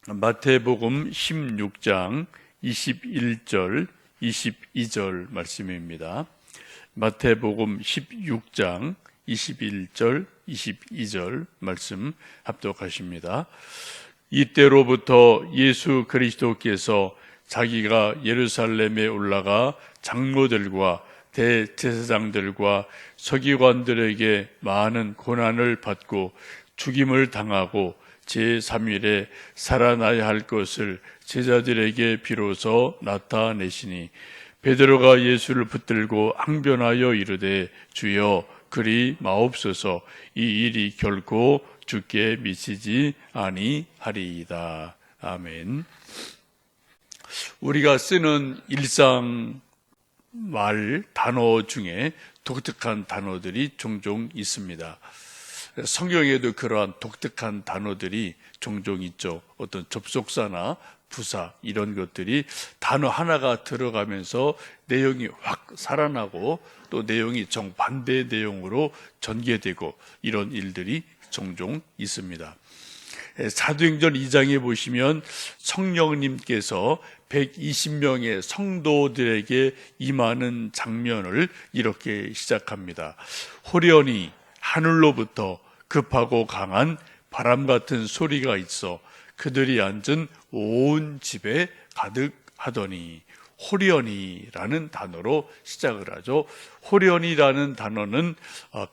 마태복음 16장 21절, 22절 말씀입니다. 마태복음 16장 21절, 22절 말씀 합독하십니다. 이때로부터 예수 그리스도께서 자기가 예루살렘에 올라가 장로들과 대제사장들과 서기관들에게 많은 고난을 받고 죽임을 당하고 제3일에 살아나야 할 것을 제자들에게 비로소 나타내시니 베드로가 예수를 붙들고 항변하여 이르되 주여 그리 마옵소서 이 일이 결코 주께 미치지 아니하리이다. 아멘. 우리가 쓰는 일상 말 단어 중에 독특한 단어들이 종종 있습니다. 성경에도 그러한 독특한 단어들이 종종 있죠. 어떤 접속사나 부사 이런 것들이 단어 하나가 들어가면서 내용이 확 살아나고 또 내용이 정반대의 내용으로 전개되고 이런 일들이 종종 있습니다. 사도행전 2장에 보시면 성령님께서 120명의 성도들에게 임하는 장면을 이렇게 시작합니다. 호련히 하늘로부터 급하고 강한 바람 같은 소리가 있어 그들이 앉은 온 집에 가득하더니, 호련히라는 단어로 시작을 하죠. 호련히라는 단어는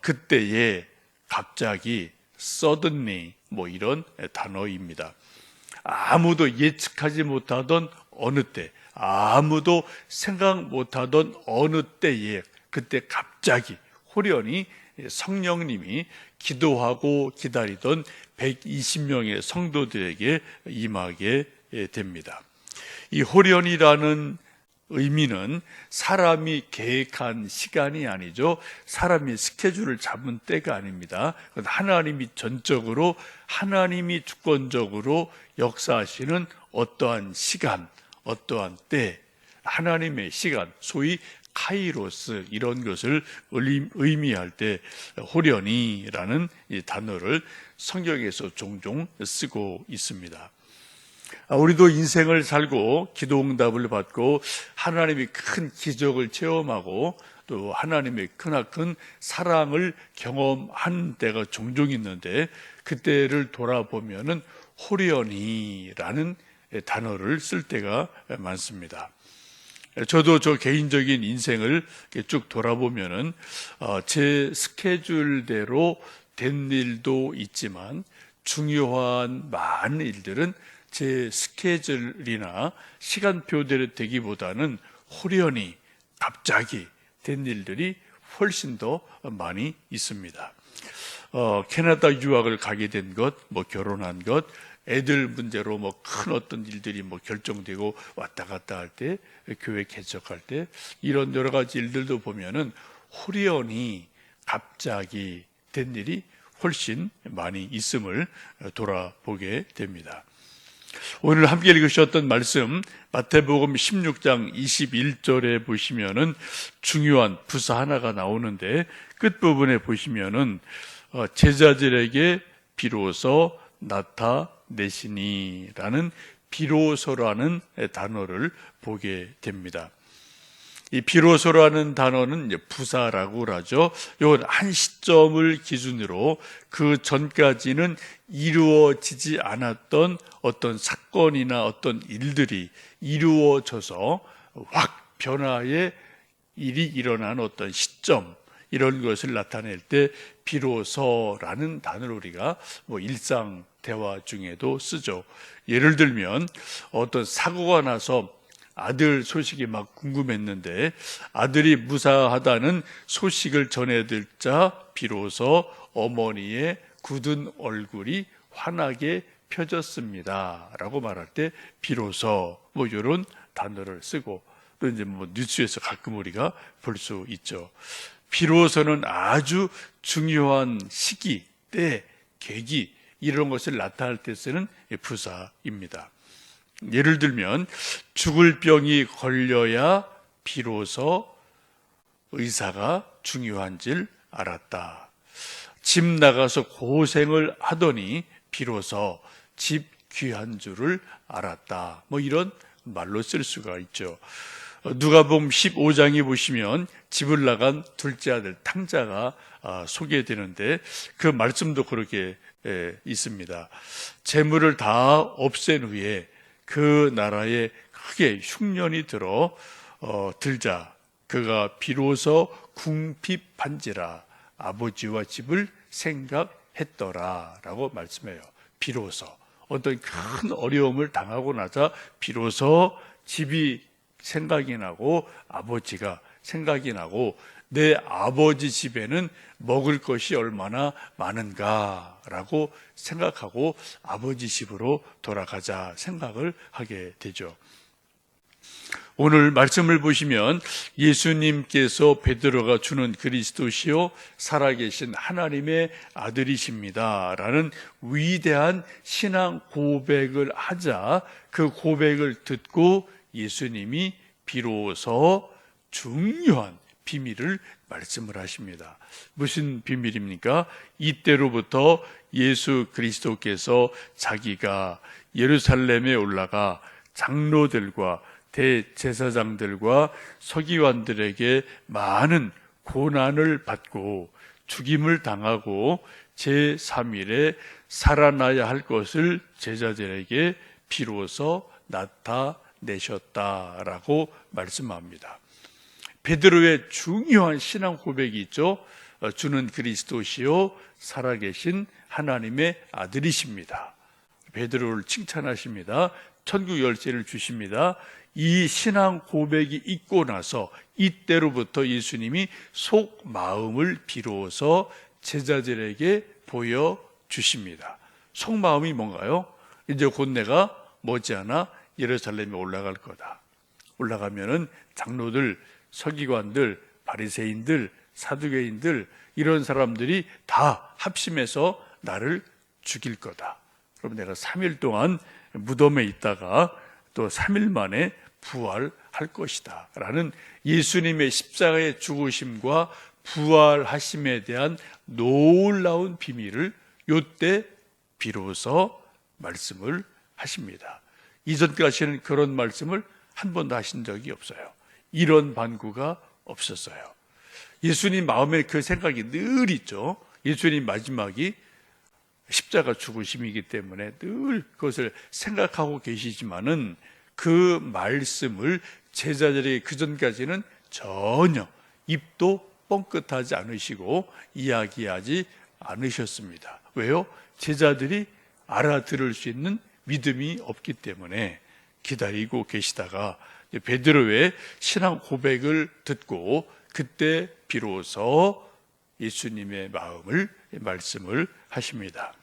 그때에 갑자기 suddenly 이런 단어입니다. 아무도 예측하지 못하던 어느 때, 아무도 생각 못하던 어느 때에 그때 갑자기 호련히 성령님이 기도하고 기다리던 120명의 성도들에게 임하게 됩니다. 이 호련이라는 의미는 사람이 계획한 시간이 아니죠. 사람이 스케줄을 잡은 때가 아닙니다. 하나님이 전적으로, 하나님이 주권적으로 역사하시는 어떠한 시간, 어떠한 때, 하나님의 시간, 소위 카이로스 이런 것을 의미할 때 호련히라는 이 단어를 성경에서 종종 쓰고 있습니다. 우리도 인생을 살고 기도응답을 받고 하나님이 큰 기적을 체험하고 또 하나님의 크나큰 사랑을 경험한 때가 종종 있는데 그때를 돌아보면은 호련히라는 단어를 쓸 때가 많습니다. 저도 저 개인적인 인생을 쭉 돌아보면은 제 스케줄대로 된 일도 있지만 중요한 많은 일들은 제 스케줄이나 시간표대로 되기보다는 호련히 갑자기 된 일들이 훨씬 더 많이 있습니다. 캐나다 유학을 가게 된 것, 결혼한 것, 애들 문제로 큰 어떤 일들이 결정되고 왔다 갔다 할 때, 교회 개척할 때, 이런 여러 가지 일들도 보면은 호련히 갑자기 된 일이 훨씬 많이 있음을 돌아보게 됩니다. 오늘 함께 읽으셨던 말씀 마태복음 16장 21절에 보시면은 중요한 부사 하나가 나오는데 끝부분에 보시면은 제자들에게 비로소 나타내시니라는 비로소라는 단어를 보게 됩니다. 이 비로소라는 단어는 부사라고 하죠. 이건 한 시점을 기준으로 그 전까지는 이루어지지 않았던 어떤 사건이나 어떤 일들이 이루어져서 확 변화의 일이 일어난 어떤 시점, 이런 것을 나타낼 때 비로소라는 단어를 우리가 일상 대화 중에도 쓰죠. 예를 들면 어떤 사고가 나서 아들 소식이 막 궁금했는데 아들이 무사하다는 소식을 전해 듣자 비로소 어머니의 굳은 얼굴이 환하게 펴졌습니다 라고 말할 때 비로소 이런 단어를 쓰고 또 이제 뉴스에서 가끔 우리가 볼 수 있죠. 비로소는 아주 중요한 시기, 때, 계기 이런 것을 나타낼 때 쓰는 부사입니다. 예를 들면 죽을 병이 걸려야 비로소 의사가 중요한 줄 알았다. 집 나가서 고생을 하더니 비로소 집 귀한 줄을 알았다. 뭐 이런 말로 쓸 수가 있죠. 누가복음 15장에 보시면 집을 나간 둘째 아들 탕자가 소개되는데 그 말씀도 그렇게 있습니다. 재물을 다 없앤 후에 그 나라에 크게 흉년이 들자 그가 비로소 궁핍한지라 아버지와 집을 생각했더라라고 말씀해요. 비로소 어떤 큰 어려움을 당하고 나자 비로소 집이 생각이 나고 아버지가 생각이 나고 내 아버지 집에는 먹을 것이 얼마나 많은가라고 생각하고 아버지 집으로 돌아가자 생각을 하게 되죠. 오늘 말씀을 보시면 예수님께서 베드로가 주는 그리스도시요 살아계신 하나님의 아들이십니다 라는 위대한 신앙 고백을 하자 그 고백을 듣고 예수님이 비로소 중요한 비밀을 말씀을 하십니다. 무슨 비밀입니까? 이때로부터 예수 그리스도께서 자기가 예루살렘에 올라가 장로들과 대제사장들과 서기관들에게 많은 고난을 받고 죽임을 당하고 제3일에 살아나야 할 것을 제자들에게 비로소 나타내셨다라고 말씀합니다. 베드로의 중요한 신앙 고백이 있죠. 주는 그리스도시요 살아계신 하나님의 아들이십니다. 베드로를 칭찬하십니다. 천국 열쇠를 주십니다. 이 신앙 고백이 있고 나서 이때로부터 예수님이 속마음을 비로소 제자들에게 보여주십니다. 속마음이 뭔가요? 이제 곧 내가 머지않아 예루살렘에 올라갈 거다. 올라가면은 장로들, 서기관들, 바리새인들, 사두개인들 이런 사람들이 다 합심해서 나를 죽일 거다. 그럼 내가 3일 동안 무덤에 있다가 또 3일 만에 부활할 것이다 라는 예수님의 십자가의 죽으심과 부활하심에 대한 놀라운 비밀을 이때 비로소 말씀을 하십니다. 이전까지는 그런 말씀을 한 번도 하신 적이 없어요. 이런 반구가 없었어요. 예수님 마음에 그 생각이 늘 있죠. 예수님 마지막이 십자가 죽으심이기 때문에 늘 그것을 생각하고 계시지만은 그 말씀을 제자들에게 그전까지는 전혀 입도 뻥끗하지 않으시고 이야기하지 않으셨습니다. 왜요? 제자들이 알아들을 수 있는 믿음이 없기 때문에 기다리고 계시다가 베드로의 신앙 고백을 듣고 그때 비로소 예수님의 말씀을 하십니다.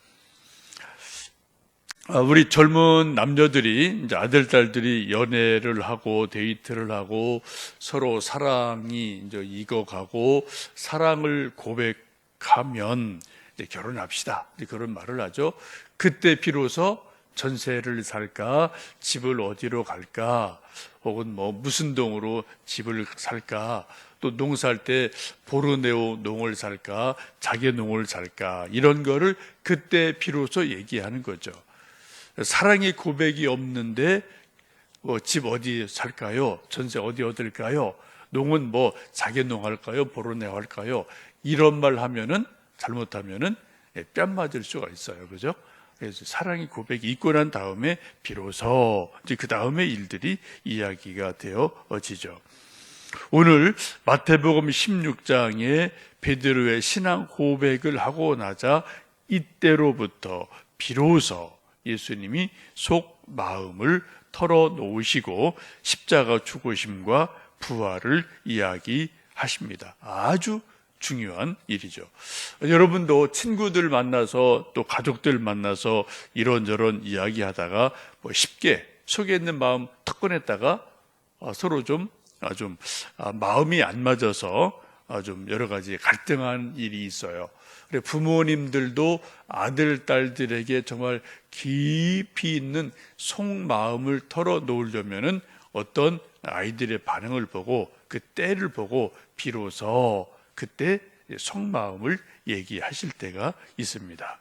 우리 젊은 남녀들이 이제 아들, 딸들이 연애를 하고 데이트를 하고 서로 사랑이 이제 익어가고 사랑을 고백하면 이제 결혼합시다. 이제 그런 말을 하죠. 그때 비로소 전세를 살까, 집을 어디로 갈까, 혹은 뭐 무슨 동으로 집을 살까, 또 농사할 때 보르네오 농을 살까, 자개 농을 살까, 이런 거를 그때 비로소 얘기하는 거죠. 사랑의 고백이 없는데 집 어디 살까요? 전세 어디 얻을까요? 농은 뭐 자개농 할까요? 보르네오 할까요? 이런 말 하면은 잘못하면은 뺨 맞을 수가 있어요. 그죠? 그래서 사랑의 고백이 있고 난 다음에 비로소 이제 그 다음에 일들이 이야기가 되어지죠. 오늘 마태복음 16장에 베드로의 신앙 고백을 하고 나자 이때로부터 비로소 예수님이 속 마음을 털어놓으시고 십자가 죽으심과 부활을 이야기하십니다. 아주 중요한 일이죠. 여러분도 친구들 만나서 또 가족들 만나서 이런저런 이야기하다가 뭐 쉽게 속에 있는 마음 턱 꺼냈다가 서로 좀 마음이 안 맞아서 좀 여러 가지 갈등한 일이 있어요. 그래 부모님들도 아들, 딸들에게 정말 깊이 있는 속마음을 털어놓으려면은 어떤 아이들의 반응을 보고 그 때를 보고 비로소 그때 속마음을 얘기하실 때가 있습니다.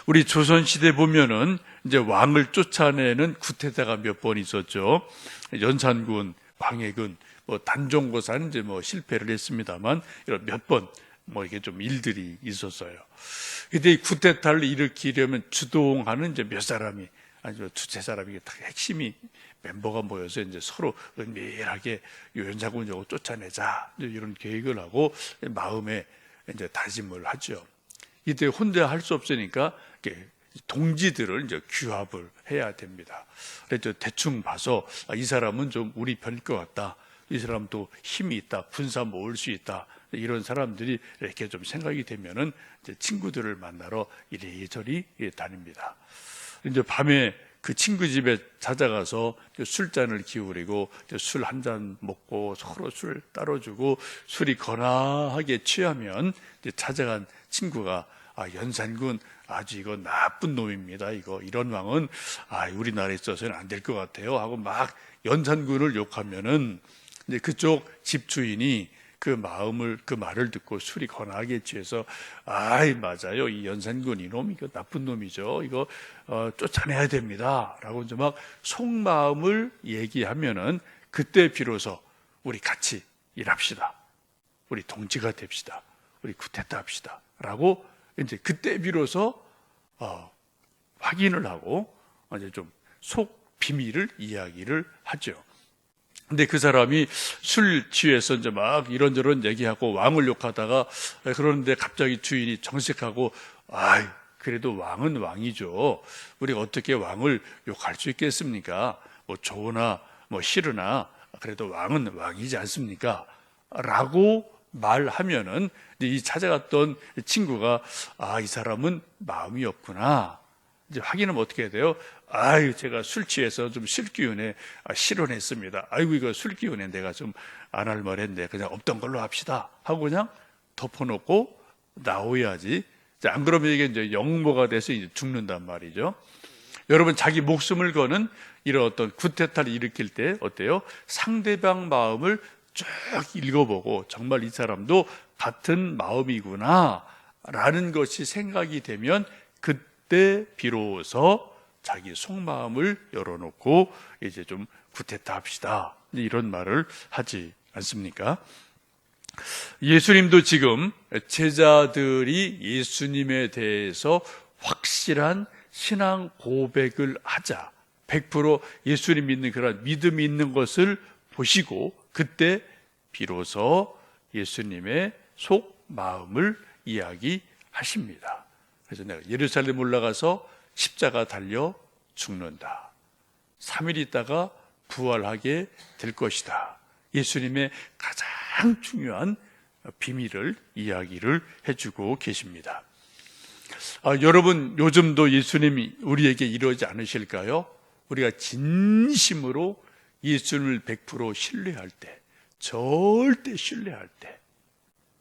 우리 조선시대 보면은 이제 왕을 쫓아내는 쿠데타가 몇 번 있었죠. 연산군, 광해군, 단종고사는 이제 실패를 했습니다만 이런 몇 번 이게 좀 일들이 있었어요. 근데 이 쿠데타를 일으키려면 주동하는 이제 몇 사람이 아니면 두세 사람이 다 핵심이 멤버가 모여서 이제 서로 은밀하게 연산군 저거 쫓아내자 이런 계획을 하고 마음에 이제 다짐을 하죠. 이때 혼자 할 수 없으니까 동지들을 이제 규합을 해야 됩니다. 그래서 대충 봐서 이 사람은 좀 우리 편일 것 같다. 이 사람도 힘이 있다. 군사 모을 수 있다. 이런 사람들이 이렇게 좀 생각이 되면은 이제 친구들을 만나러 이리저리 다닙니다. 이제 밤에 그 친구 집에 찾아가서 술잔을 기울이고 술 한 잔 먹고 서로 술 따라주고 술이 거나하게 취하면 이제 찾아간 친구가 연산군 아주 이거 나쁜 놈입니다. 이런 왕은 우리나라에 있어서는 안 될 것 같아요. 하고 막 연산군을 욕하면은 이제 그쪽 집주인이 그 말을 듣고 술이 거나하게 취해서 맞아요. 이 연산군 이놈 이거 나쁜 놈이죠. 이거 쫓아내야 됩니다. 라고 이제 막 속마음을 얘기하면은 그때 비로소 우리 같이 일합시다. 우리 동지가 됩시다. 우리 쿠데타 합시다. 라고 이제 그때 비로소 확인을 하고 이제 좀 속 비밀을 이야기를 하죠. 근데 그 사람이 술 취해서 이제 막 이런저런 얘기하고 왕을 욕하다가 그러는데 갑자기 주인이 정색하고 그래도 왕은 왕이죠. 우리가 어떻게 왕을 욕할 수 있겠습니까? 좋으나 싫으나 그래도 왕은 왕이지 않습니까? 라고 말하면은 이 찾아갔던 친구가 이 사람은 마음이 없구나. 이제 확인하면 어떻게 해야 돼요? 제가 술 취해서 좀 술기운에 실언했습니다. 이거 술기운에 내가 좀 안 할 말했는데 그냥 없던 걸로 합시다. 하고 그냥 덮어놓고 나오야지. 안 그러면 이게 이제 영모가 돼서 이제 죽는단 말이죠. 여러분, 자기 목숨을 거는 이런 어떤 쿠데타를 일으킬 때 어때요? 상대방 마음을 쭉 읽어보고 정말 이 사람도 같은 마음이구나 라는 것이 생각이 되면 그때 비로소 자기 속마음을 열어놓고 이제 좀 쿠데타 합시다 이런 말을 하지 않습니까? 예수님도 지금 제자들이 예수님에 대해서 확실한 신앙 고백을 하자 100% 예수님 믿는 그런 믿음이 있는 것을 보시고 그때 비로소 예수님의 속마음을 이야기하십니다. 그래서 내가 예루살렘 올라가서 십자가 달려 죽는다. 3일 있다가 부활하게 될 것이다. 예수님의 가장 중요한 비밀을 이야기를 해주고 계십니다. 여러분, 요즘도 예수님이 우리에게 이러지 않으실까요? 우리가 진심으로 예수님을 100% 신뢰할 때, 절대 신뢰할 때,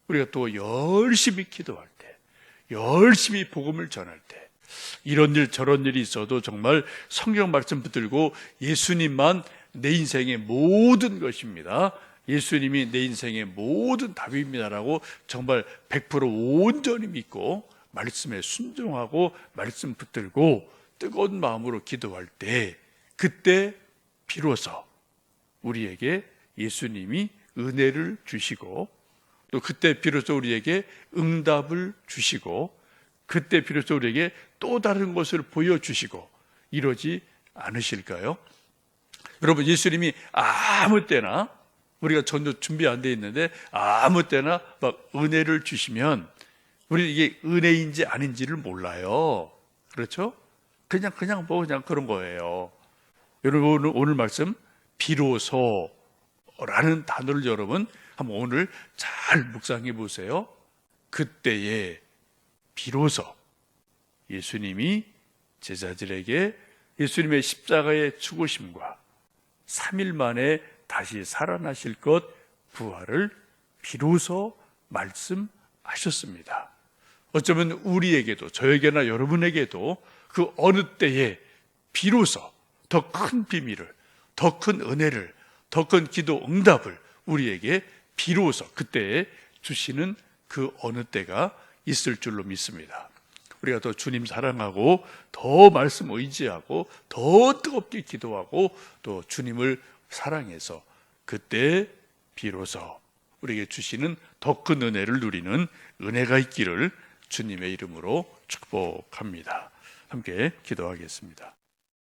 우리가 또 열심히 기도할 때, 열심히 복음을 전할 때, 이런 일 저런 일이 있어도 정말 성경 말씀 붙들고 예수님만 내 인생의 모든 것입니다. 예수님이 내 인생의 모든 답입니다라고 정말 100% 온전히 믿고 말씀에 순종하고 말씀 붙들고 뜨거운 마음으로 기도할 때 그때 비로소 우리에게 예수님이 은혜를 주시고 또 그때 비로소 우리에게 응답을 주시고 그때 비로소 우리에게 또 다른 것을 보여주시고 이러지 않으실까요? 여러분, 예수님이 아무 때나 우리가 전혀 준비 안 돼 있는데 아무 때나 막 은혜를 주시면 우리 이게 은혜인지 아닌지를 몰라요. 그렇죠? 그냥 그냥 그런 거예요. 여러분, 오늘 말씀 비로소라는 단어를 여러분 한번 오늘 잘 묵상해 보세요. 그때에 비로소 예수님이 제자들에게 예수님의 십자가의 죽으심과 3일 만에 다시 살아나실 것 부활을 비로소 말씀하셨습니다. 어쩌면 우리에게도 저에게나 여러분에게도 그 어느 때에 비로소 더 큰 비밀을, 더 큰 은혜를, 더 큰 기도 응답을 우리에게 비로소 그때에 주시는 그 어느 때가 있을 줄로 믿습니다. 우리가 더 주님 사랑하고 더 말씀 의지하고 더 뜨겁게 기도하고 또 주님을 사랑해서 그때 비로소 우리에게 주시는 더 큰 은혜를 누리는 은혜가 있기를 주님의 이름으로 축복합니다. 함께 기도하겠습니다.